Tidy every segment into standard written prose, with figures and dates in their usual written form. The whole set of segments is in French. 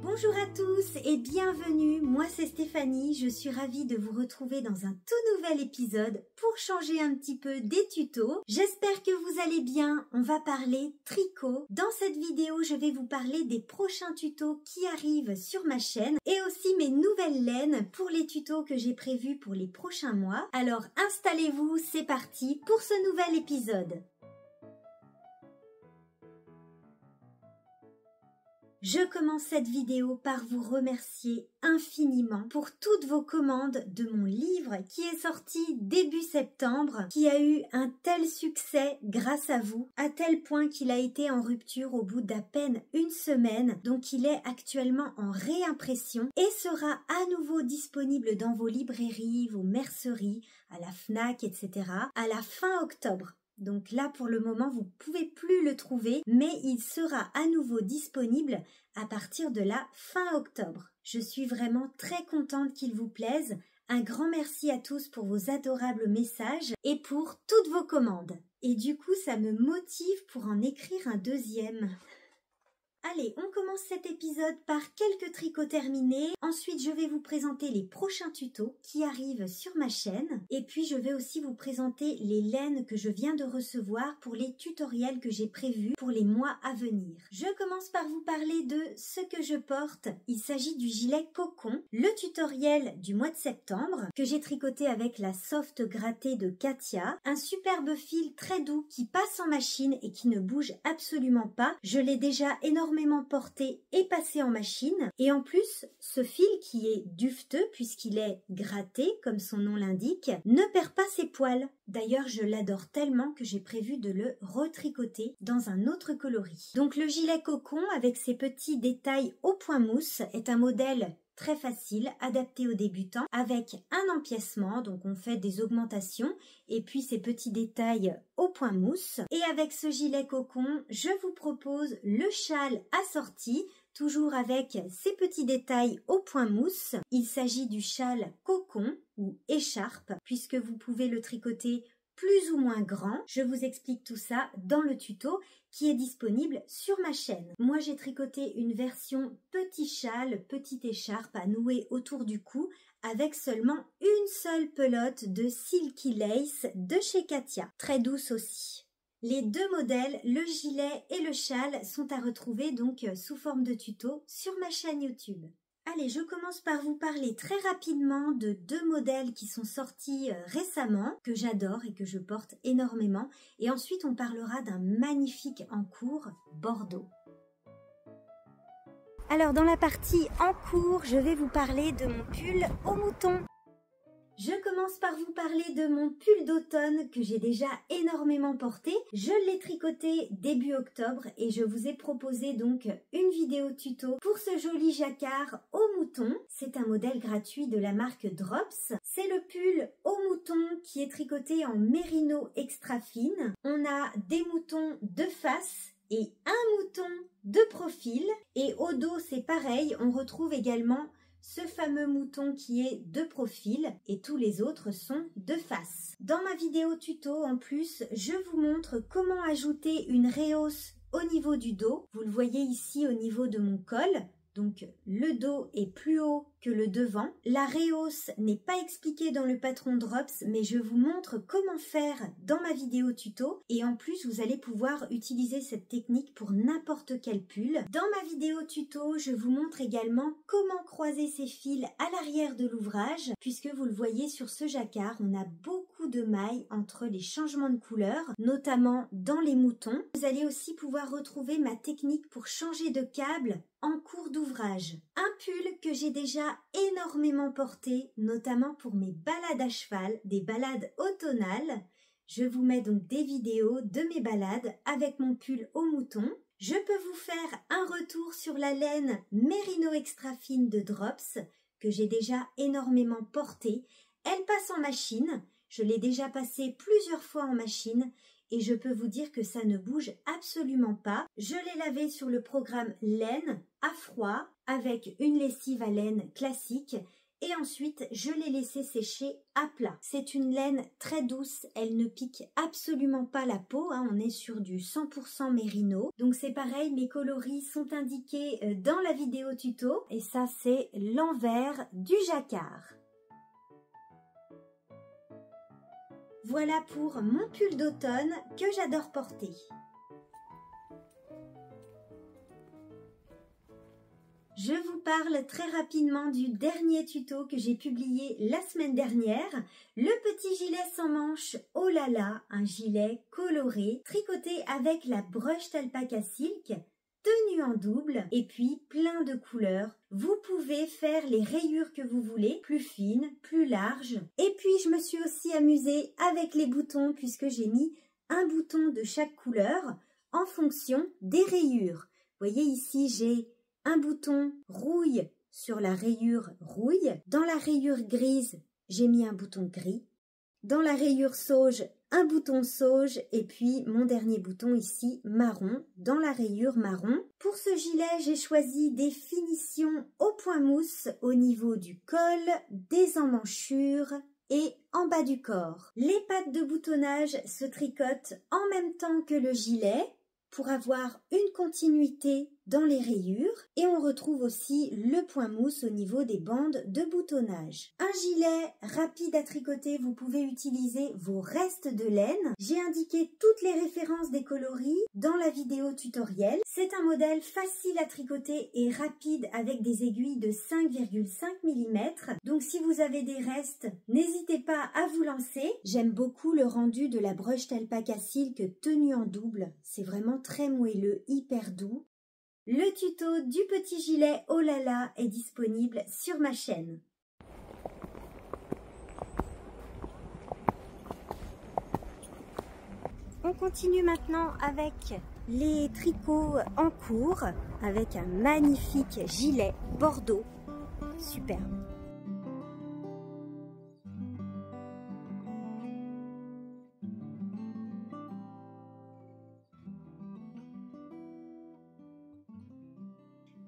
Bonjour à tous et bienvenue, moi c'est Stéphanie, je suis ravie de vous retrouver dans un tout nouvel épisode pour changer un petit peu des tutos. J'espère que vous allez bien, on va parler tricot. Dans cette vidéo, je vais vous parler des prochains tutos qui arrivent sur ma chaîne et aussi mes nouvelles laines pour les tutos que j'ai prévus pour les prochains mois. Alors installez-vous, c'est parti pour ce nouvel épisode. Je commence cette vidéo par vous remercier infiniment pour toutes vos commandes de mon livre qui est sorti début septembre, qui a eu un tel succès grâce à vous, à tel point qu'il a été en rupture au bout d'à peine une semaine, donc il est actuellement en réimpression et sera à nouveau disponible dans vos librairies, vos merceries, à la Fnac, etc. à la fin octobre. Donc là, pour le moment, vous ne pouvez plus le trouver, mais il sera à nouveau disponible à partir de la fin octobre. Je suis vraiment très contente qu'il vous plaise. Un grand merci à tous pour vos adorables messages et pour toutes vos commandes. Et du coup, ça me motive pour en écrire un deuxième. Allez, on commence cet épisode par quelques tricots terminés. Ensuite, je vais vous présenter les prochains tutos qui arrivent sur ma chaîne. Et puis, je vais aussi vous présenter les laines que je viens de recevoir pour les tutoriels que j'ai prévus pour les mois à venir. Je commence par vous parler de ce que je porte. Il s'agit du gilet cocon, le tutoriel du mois de septembre que j'ai tricoté avec la soft grattée de Katia. Un superbe fil très doux qui passe en machine et qui ne bouge absolument pas. Je l'ai déjà énormément porté et passé en machine, et en plus ce fil qui est duveteux puisqu'il est gratté comme son nom l'indique ne perd pas ses poils. D'ailleurs je l'adore tellement que j'ai prévu de le retricoter dans un autre coloris. Donc le gilet cocon avec ses petits détails au point mousse est un modèle très facile, adapté aux débutants, avec un empiècement, donc on fait des augmentations, et puis ces petits détails au point mousse. Et avec ce gilet cocon, je vous propose le châle assorti, toujours avec ces petits détails au point mousse. Il s'agit du châle cocon ou écharpe, puisque vous pouvez le tricoter plus ou moins grand. Je vous explique tout ça dans le tuto qui est disponible sur ma chaîne. Moi, j'ai tricoté une version petit châle, petite écharpe à nouer autour du cou avec seulement une seule pelote de Silky Lace de chez Katia. Très douce aussi. Les deux modèles, le gilet et le châle, sont à retrouver donc sous forme de tuto sur ma chaîne YouTube. Allez, je commence par vous parler très rapidement de deux modèles qui sont sortis récemment, que j'adore et que je porte énormément. Et ensuite, on parlera d'un magnifique en cours Bordeaux. Alors, dans la partie en cours, je vais vous parler de mon pull au mouton. Je commence par vous parler de mon pull d'automne que j'ai déjà énormément porté. Je l'ai tricoté début octobre et je vous ai proposé donc une vidéo tuto pour ce joli jacquard au mouton. C'est un modèle gratuit de la marque Drops. C'est le pull au mouton qui est tricoté en mérino extra fine. On a des moutons de face et un mouton de profil. Et au dos, c'est pareil, on retrouve également ce fameux mouton qui est de profil et tous les autres sont de face. Dans ma vidéo tuto, en plus, je vous montre comment ajouter une rehausse au niveau du dos. Vous le voyez ici au niveau de mon col. Donc le dos est plus haut que le devant. La rehausse n'est pas expliquée dans le patron Drops, mais je vous montre comment faire dans ma vidéo tuto. Et en plus, vous allez pouvoir utiliser cette technique pour n'importe quel pull. Dans ma vidéo tuto, je vous montre également comment croiser ces fils à l'arrière de l'ouvrage, puisque vous le voyez sur ce jacquard, on a beaucoup de mailles entre les changements de couleur, notamment dans les moutons. Vous allez aussi pouvoir retrouver ma technique pour changer de câble en cours d'ouvrage. Un pull que j'ai déjà énormément porté, notamment pour mes balades à cheval, des balades automnales. Je vous mets donc des vidéos de mes balades avec mon pull au mouton. Je peux vous faire un retour sur la laine Mérino Extra Fine de Drops que j'ai déjà énormément portée. Elle passe en machine. Je l'ai déjà passée plusieurs fois en machine. Et je peux vous dire que ça ne bouge absolument pas. Je l'ai lavé sur le programme laine à froid avec une lessive à laine classique et ensuite je l'ai laissé sécher à plat. C'est une laine très douce, elle ne pique absolument pas la peau, hein, on est sur du 100% mérino. Donc c'est pareil, mes coloris sont indiqués dans la vidéo tuto et ça c'est l'envers du jacquard. Voilà pour mon pull d'automne que j'adore porter. Je vous parle très rapidement du dernier tuto que j'ai publié la semaine dernière, le petit gilet sans manches Oh là là, un gilet coloré, tricoté avec la brushed alpaca silk, tenu en double et puis plein de couleurs. Vous pouvez faire les rayures que vous voulez, plus fines, plus larges. Et puis je me suis aussi amusée avec les boutons puisque j'ai mis un bouton de chaque couleur en fonction des rayures. Vous voyez ici j'ai un bouton rouille sur la rayure rouille. Dans la rayure grise, j'ai mis un bouton gris. Dans la rayure sauge, un bouton sauge et puis mon dernier bouton ici, marron, dans la rayure marron. Pour ce gilet, j'ai choisi des finitions au point mousse au niveau du col, des emmanchures et en bas du corps. Les pattes de boutonnage se tricotent en même temps que le gilet pour avoir une continuité dans les rayures et on retrouve aussi le point mousse au niveau des bandes de boutonnage. Un gilet rapide à tricoter, vous pouvez utiliser vos restes de laine. J'ai indiqué toutes les références des coloris dans la vidéo tutoriel. C'est un modèle facile à tricoter et rapide avec des aiguilles de 5,5 mm. Donc si vous avez des restes, n'hésitez pas à vous lancer. J'aime beaucoup le rendu de la brushed alpaca silk tenue en double. C'est vraiment très moelleux, hyper doux. Le tuto du petit gilet Oh là là est disponible sur ma chaîne. On continue maintenant avec les tricots en cours avec un magnifique gilet bordeaux. Superbe.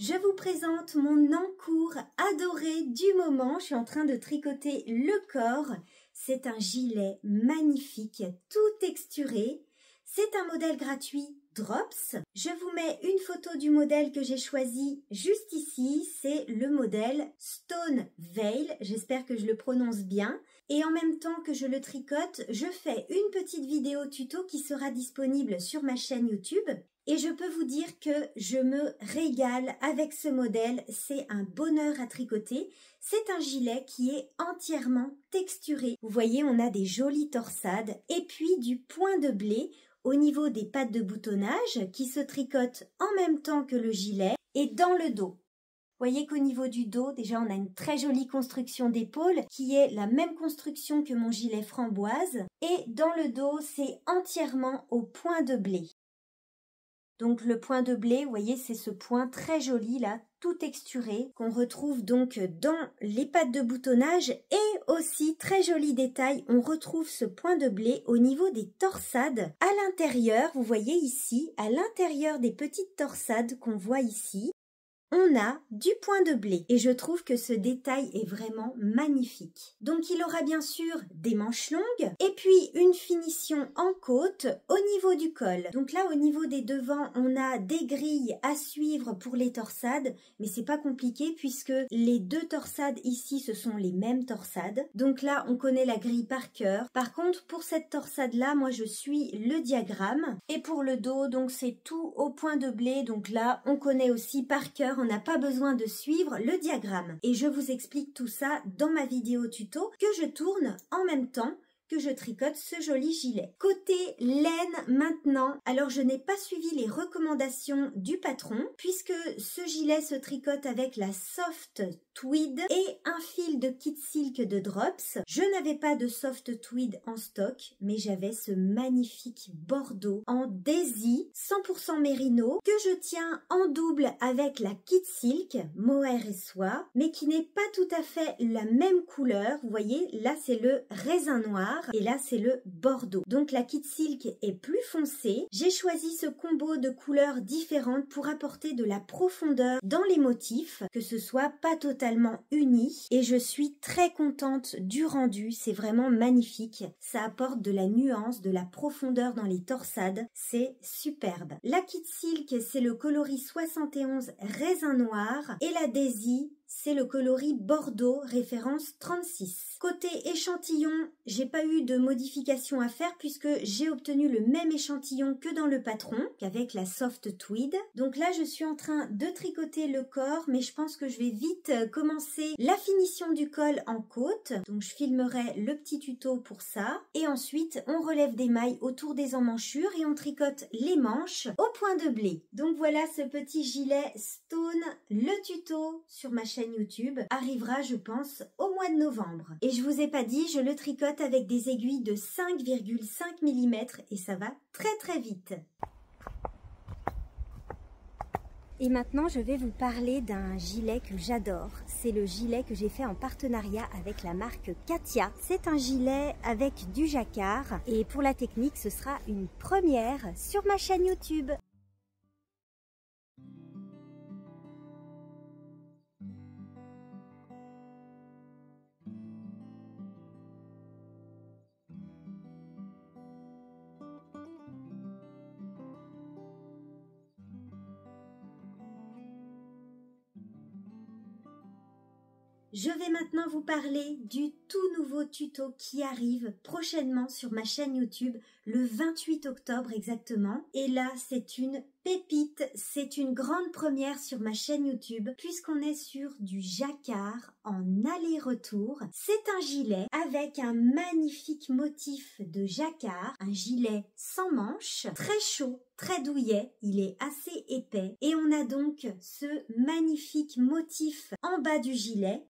Je vous présente mon encours adoré du moment. Je suis en train de tricoter le corps. C'est un gilet magnifique, tout texturé. C'est un modèle gratuit Drops. Je vous mets une photo du modèle que j'ai choisi juste ici. C'est le modèle Stone Veil. J'espère que je le prononce bien. Et en même temps que je le tricote, je fais une petite vidéo tuto qui sera disponible sur ma chaîne YouTube. Et je peux vous dire que je me régale avec ce modèle, c'est un bonheur à tricoter. C'est un gilet qui est entièrement texturé. Vous voyez, on a des jolies torsades et puis du point de blé au niveau des pattes de boutonnage qui se tricotent en même temps que le gilet et dans le dos. Vous voyez qu'au niveau du dos, déjà on a une très jolie construction d'épaule qui est la même construction que mon gilet framboise. Et dans le dos, c'est entièrement au point de blé. Donc le point de blé, vous voyez, c'est ce point très joli là, tout texturé, qu'on retrouve donc dans les pattes de boutonnage. Et aussi, très joli détail, on retrouve ce point de blé au niveau des torsades. À l'intérieur, vous voyez ici, à l'intérieur des petites torsades qu'on voit ici, on a du point de blé et je trouve que ce détail est vraiment magnifique. Donc il aura bien sûr des manches longues et puis une finition en côte au niveau du col. Donc là au niveau des devants on a des grilles à suivre pour les torsades mais c'est pas compliqué puisque les deux torsades ici ce sont les mêmes torsades. Donc là on connaît la grille par cœur. Par contre pour cette torsade là moi je suis le diagramme et pour le dos donc c'est tout au point de blé. Donc là on connaît aussi par cœur. On n'a pas besoin de suivre le diagramme. Et je vous explique tout ça dans ma vidéo tuto que je tourne en même temps que je tricote ce joli gilet. Côté laine maintenant, alors je n'ai pas suivi les recommandations du patron puisque ce gilet se tricote avec la soft tweed et un fil de kit silk de Drops. Je n'avais pas de soft tweed en stock mais j'avais ce magnifique bordeaux en daisy 100% mérino que je tiens en double avec la kit silk mohair et soie mais qui n'est pas tout à fait la même couleur. Vous voyez là c'est le raisin noir. noir et là c'est le bordeaux. Donc la Kit Silk est plus foncée. J'ai choisi ce combo de couleurs différentes pour apporter de la profondeur dans les motifs, que ce soit pas totalement uni, et je suis très contente du rendu, c'est vraiment magnifique. Ça apporte de la nuance, de la profondeur dans les torsades, c'est superbe. La Kit Silk, c'est le coloris 71 raisin noir et la Daisy, c'est le coloris Bordeaux, référence 36. Côté échantillon, j'ai pas eu de modification à faire puisque j'ai obtenu le même échantillon que dans le patron, qu'avec la Soft Tweed. Donc là, je suis en train de tricoter le corps, mais je pense que je vais vite commencer la finition du col en côte. Donc je filmerai le petit tuto pour ça. Et ensuite, on relève des mailles autour des emmanchures et on tricote les manches au point de blé. Donc voilà ce petit gilet Stone. Le tuto sur ma chaîne YouTube arrivera, je pense, au mois de novembre. Et je vous ai pas dit, je le tricote avec des aiguilles de 5,5 mm et ça va très vite. Et maintenant, je vais vous parler d'un gilet que j'adore. C'est le gilet que j'ai fait en partenariat avec la marque Katia. C'est un gilet avec du jacquard et pour la technique, ce sera une première sur ma chaîne YouTube. Je vais maintenant vous parler du tout nouveau tuto qui arrive prochainement sur ma chaîne YouTube le 28 octobre exactement. Et là, c'est une pépite, c'est une grande première sur ma chaîne YouTube puisqu'on est sur du jacquard en aller-retour. C'est un gilet avec un magnifique motif de jacquard, un gilet sans manches, très chaud, très douillet, il est assez épais et on a donc ce magnifique motif en bas du gilet.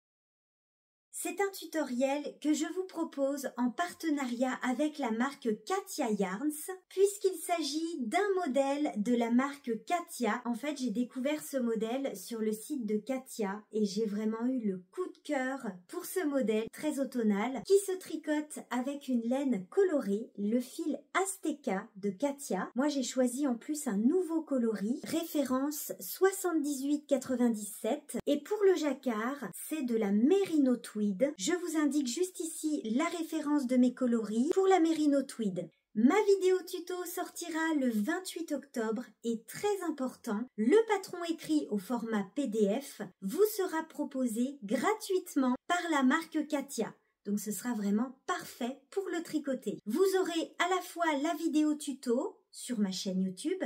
C'est un tutoriel que je vous propose en partenariat avec la marque Katia Yarns, puisqu'il s'agit d'un modèle de la marque Katia. En fait, j'ai découvert ce modèle sur le site de Katia et j'ai vraiment eu le coup de cœur pour ce modèle très automnal qui se tricote avec une laine colorée, le fil Azteca de Katia. Moi, j'ai choisi en plus un nouveau coloris, référence 78,97 et pour le jacquard, c'est de la Merino Tweed. Je vous indique juste ici la référence de mes coloris pour la Merino Tweed. Ma vidéo tuto sortira le 28 octobre et très important, le patron écrit au format PDF vous sera proposé gratuitement par la marque Katia. Donc ce sera vraiment parfait pour le tricoter. Vous aurez à la fois la vidéo tuto sur ma chaîne YouTube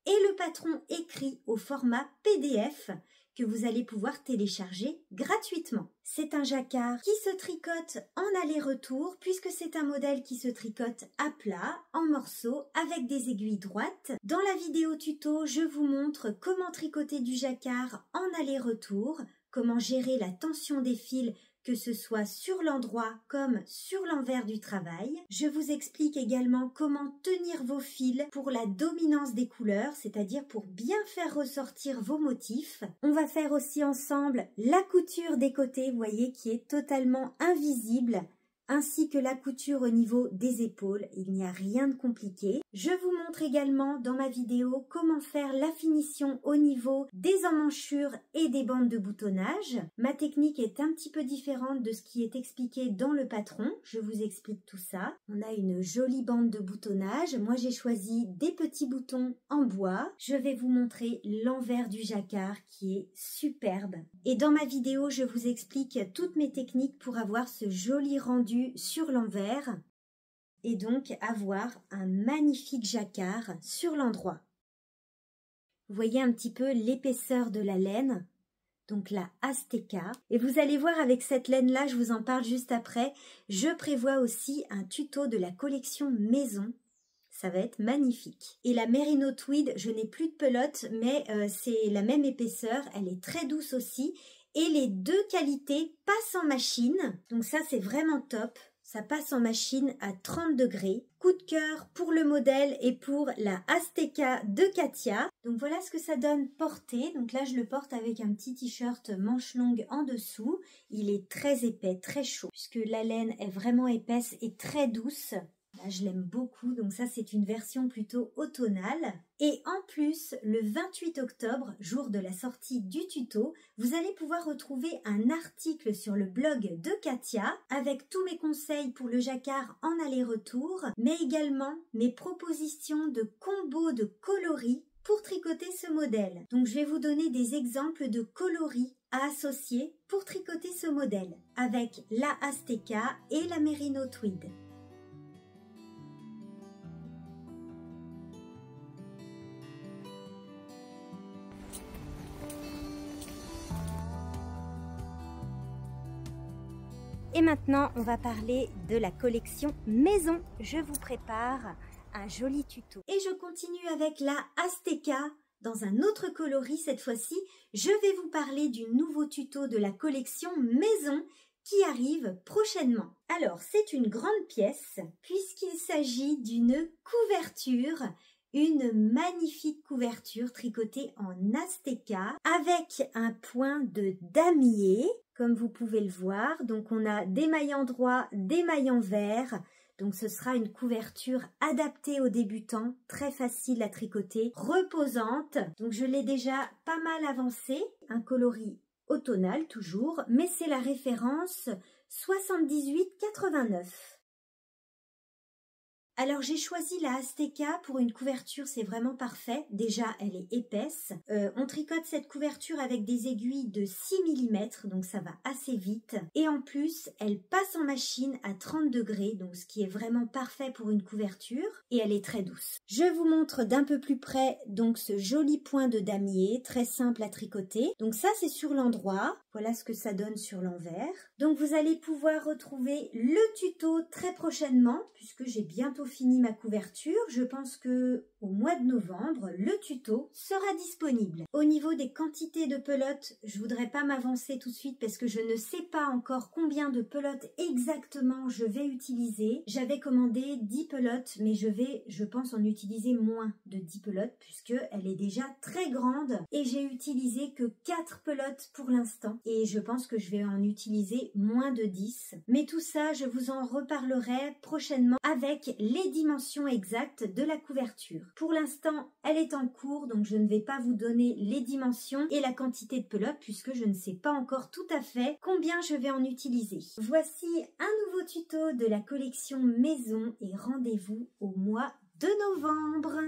et le patron écrit au format PDF que vous allez pouvoir télécharger gratuitement. C'est un jacquard qui se tricote en aller-retour puisque c'est un modèle qui se tricote à plat, en morceaux, avec des aiguilles droites. Dans la vidéo tuto, je vous montre comment tricoter du jacquard en aller-retour, comment gérer la tension des fils que ce soit sur l'endroit comme sur l'envers du travail. Je vous explique également comment tenir vos fils pour la dominance des couleurs, c'est-à-dire pour bien faire ressortir vos motifs. On va faire aussi ensemble la couture des côtés, vous voyez, qui est totalement invisible, ainsi que la couture au niveau des épaules. Il n'y a rien de compliqué. Je vous montre également dans ma vidéo comment faire la finition au niveau des emmanchures et des bandes de boutonnage. Ma technique est un petit peu différente de ce qui est expliqué dans le patron. Je vous explique tout ça. On a une jolie bande de boutonnage. Moi, j'ai choisi des petits boutons en bois. Je vais vous montrer l'envers du jacquard qui est superbe. Et dans ma vidéo, je vous explique toutes mes techniques pour avoir ce joli rendu sur l'envers et donc avoir un magnifique jacquard sur l'endroit. Vous voyez un petit peu l'épaisseur de la laine, donc la Azteca. Et vous allez voir avec cette laine-là, je vous en parle juste après, je prévois aussi un tuto de la collection maison. Ça va être magnifique. Et la Merino Tweed, je n'ai plus de pelote, mais c'est la même épaisseur, elle est très douce aussi. Et les deux qualités passent en machine, donc ça c'est vraiment top. Ça passe en machine à 30 degrés. Coup de cœur pour le modèle et pour la Azteca de Katia. Donc voilà ce que ça donne porté. Donc là je le porte avec un petit t-shirt manche longue en dessous. Il est très épais, très chaud puisque la laine est vraiment épaisse et très douce. Là, je l'aime beaucoup, donc ça c'est une version plutôt automnale. Et en plus, le 28 octobre, jour de la sortie du tuto, vous allez pouvoir retrouver un article sur le blog de Katia avec tous mes conseils pour le jacquard en aller-retour, mais également mes propositions de combos de coloris pour tricoter ce modèle. Donc je vais vous donner des exemples de coloris à associer pour tricoter ce modèle avec la Azteca et la Merino Tweed. Et maintenant, on va parler de la collection maison. Je vous prépare un joli tuto. Et je continue avec la Azteca dans un autre coloris cette fois-ci. Je vais vous parler du nouveau tuto de la collection maison qui arrive prochainement. Alors, c'est une grande pièce puisqu'il s'agit d'une couverture. Une magnifique couverture tricotée en Azteca avec un point de damier, comme vous pouvez le voir. Donc on a des maillons droits, des maillons verts. Donc ce sera une couverture adaptée aux débutants, très facile à tricoter, reposante. Donc je l'ai déjà pas mal avancée, un coloris automnal toujours, mais c'est la référence 78,89. Alors j'ai choisi la Azteca pour une couverture, c'est vraiment parfait. Déjà, elle est épaisse. On tricote cette couverture avec des aiguilles de 6 mm, donc ça va assez vite. Et en plus, elle passe en machine à 30 degrés, donc ce qui est vraiment parfait pour une couverture. Et elle est très douce. Je vous montre d'un peu plus près donc ce joli point de damier, très simple à tricoter. Donc ça, c'est sur l'endroit. Voilà ce que ça donne sur l'envers. Donc vous allez pouvoir retrouver le tuto très prochainement, puisque j'ai bientôt fini ma couverture. Je pense que au mois de novembre, le tuto sera disponible. Au niveau des quantités de pelotes, je voudrais pas m'avancer tout de suite parce que je ne sais pas encore combien de pelotes exactement je vais utiliser. J'avais commandé 10 pelotes, mais je pense en utiliser moins de 10 pelotes puisque elle est déjà très grande et j'ai utilisé que 4 pelotes pour l'instant et je pense que je vais en utiliser moins de 10. Mais tout ça, je vous en reparlerai prochainement avec les dimensions exactes de la couverture. Pour l'instant, elle est en cours, donc je ne vais pas vous donner les dimensions et la quantité de pelotes puisque je ne sais pas encore tout à fait combien je vais en utiliser. Voici un nouveau tuto de la collection maison et rendez-vous au mois de novembre.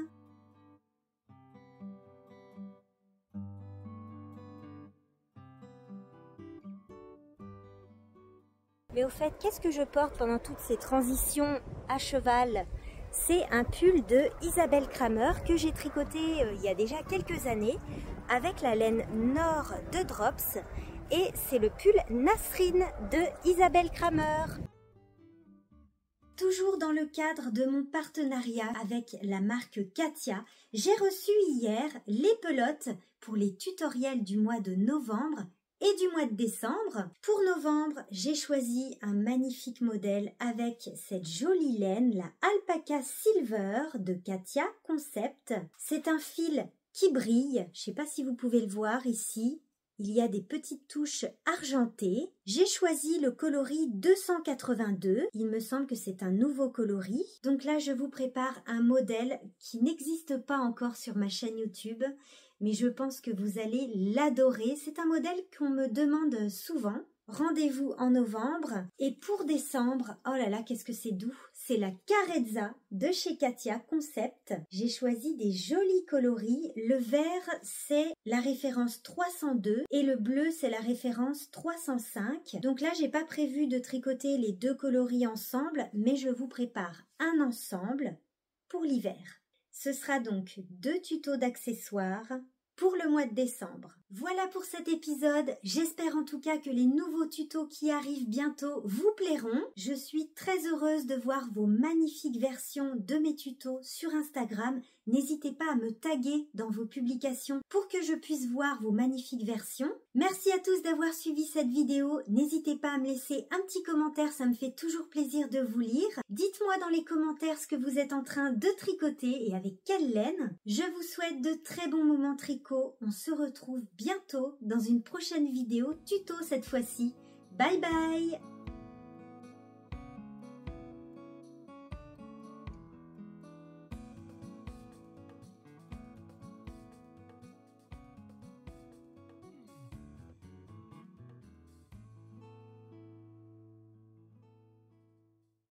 Mais au fait, qu'est-ce que je porte pendant toutes ces transitions à cheval? C'est un pull de Isabelle Kramer que j'ai tricoté il y a déjà quelques années avec la laine Nord de Drops et c'est le pull Nasrine de Isabelle Kramer. Toujours dans le cadre de mon partenariat avec la marque Katia, j'ai reçu hier les pelotes pour les tutoriels du mois de novembre et du mois de décembre. Pour novembre, j'ai choisi un magnifique modèle avec cette jolie laine, la Alpaca Silver de Katia Concept. C'est un fil qui brille, je ne sais pas si vous pouvez le voir ici. Il y a des petites touches argentées. J'ai choisi le coloris 282. Il me semble que c'est un nouveau coloris. Donc là, je vous prépare un modèle qui n'existe pas encore sur ma chaîne YouTube, mais je pense que vous allez l'adorer. C'est un modèle qu'on me demande souvent. Rendez-vous en novembre. Et pour décembre, oh là là, qu'est-ce que c'est doux! C'est la Carezza de chez Katia Concept. J'ai choisi des jolis coloris. Le vert, c'est la référence 302 et le bleu, c'est la référence 305. Donc là, j'ai pas prévu de tricoter les deux coloris ensemble, mais je vous prépare un ensemble pour l'hiver. Ce sera donc 2 tutos d'accessoires pour le mois de décembre. Voilà pour cet épisode, j'espère en tout cas que les nouveaux tutos qui arrivent bientôt vous plairont. Je suis très heureuse de voir vos magnifiques versions de mes tutos sur Instagram. N'hésitez pas à me taguer dans vos publications pour que je puisse voir vos magnifiques versions. Merci à tous d'avoir suivi cette vidéo. N'hésitez pas à me laisser un petit commentaire, ça me fait toujours plaisir de vous lire. Dites-moi dans les commentaires ce que vous êtes en train de tricoter et avec quelle laine. Je vous souhaite de très bons moments tricot. On se retrouve bientôt dans une prochaine vidéo tuto cette fois-ci. Bye bye!